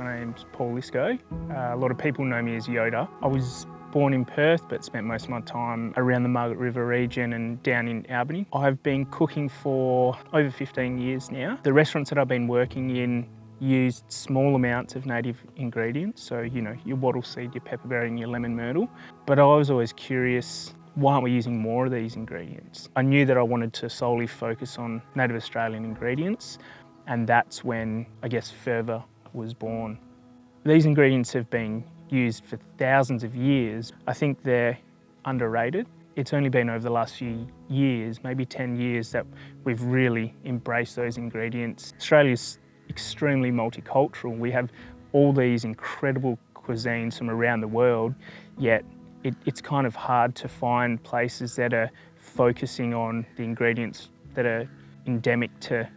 My name's Paul Isco. A lot of people know me as Yoda. I was born in Perth but spent most of my time around the Margaret River region and down in Albany. I've been cooking for over 15 years now. The restaurants that I've been working in used small amounts of native ingredients, so your wattle seed, your pepperberry and your lemon myrtle. But I was always curious, why aren't we using more of these ingredients? I knew that I wanted to solely focus on native Australian ingredients, and that's when, I guess, Fervor was born. These ingredients have been used for thousands of years. I think they're underrated. It's only been over the last few years, maybe 10 years, that we've really embraced those ingredients. Australia's extremely multicultural. We have all these incredible cuisines from around the world, yet it's kind of hard to find places that are focusing on the ingredients that are endemic to,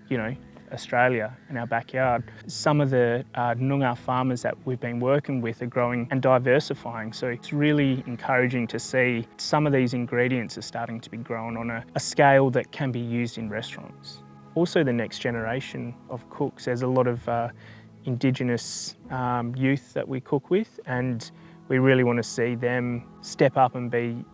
Australia in our backyard. Some of the Noongar farmers that we've been working with are growing and diversifying, so it's really encouraging to see some of these ingredients are starting to be grown on a scale that can be used in restaurants. Also, the next generation of cooks, there's a lot of Indigenous youth that we cook with, and we really want to see them step up and be,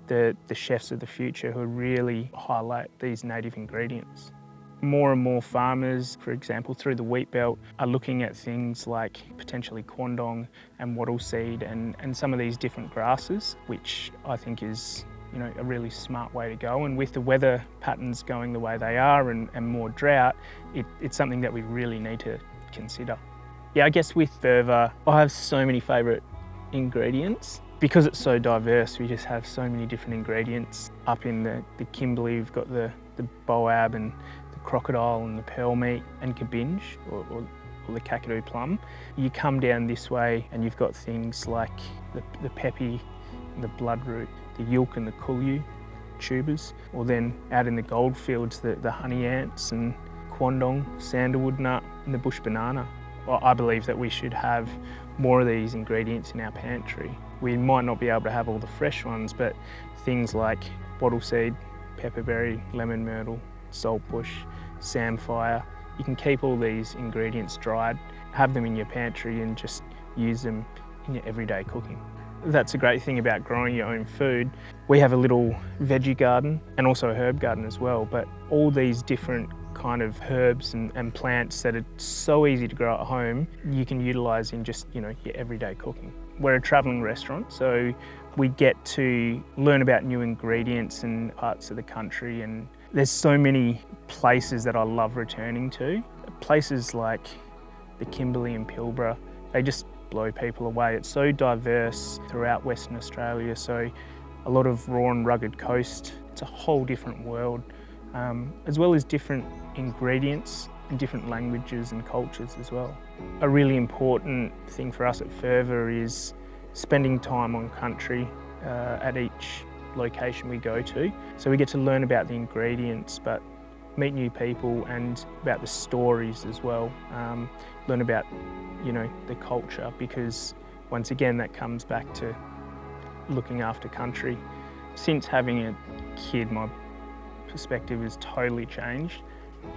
the chefs of the future who really highlight these native ingredients. More and more farmers, for example, through the wheat belt, are looking at things like potentially quandong and wattle seed and some of these different grasses, which I think is a really smart way to go. And with the weather patterns going the way they are and more drought, it's something that we really need to consider. Yeah, I guess with Fervor, I have so many favourite ingredients. Because it's so diverse, we just have so many different ingredients. Up in the Kimberley, we've got the boab and the crocodile and the pearl meat and cabinge, or the kakadu plum. You come down this way and you've got things like the peppy, the bloodroot, the yilk and the kulyu tubers, or then out in the goldfields, the honey ants and quandong, sandalwood nut and the bush banana. Well, I believe that we should have more of these ingredients in our pantry. We might not be able to have all the fresh ones, but things like wattle seed, pepperberry, lemon myrtle, saltbush, samphire, you can keep all these ingredients dried, have them in your pantry and just use them in your everyday cooking. That's a great thing about growing your own food. We have a little veggie garden and also a herb garden as well, but all these different kind of herbs and plants that are so easy to grow at home, you can utilise in just, your everyday cooking. We're a travelling restaurant, so we get to learn about new ingredients in parts of the country, and there's so many places that I love returning to. Places like the Kimberley and Pilbara, they just blow people away. It's so diverse throughout Western Australia, so a lot of raw and rugged coast. It's a whole different world, as well as different ingredients and different languages and cultures as well. A really important thing for us at Fervor is spending time on country at each location we go to. So we get to learn about the ingredients, but meet new people and about the stories as well. Learn about, the culture, because once again, that comes back to looking after country. Since having a kid, my perspective has totally changed.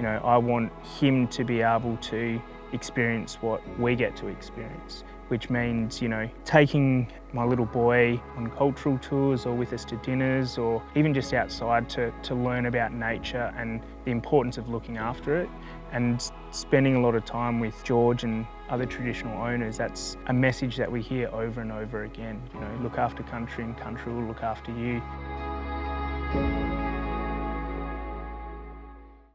I want him to be able to experience what we get to experience, which means, taking my little boy on cultural tours or with us to dinners, or even just outside to learn about nature and the importance of looking after it, and spending a lot of time with George and other traditional owners. That's a message that we hear over and over again. Look after country and country will look after you.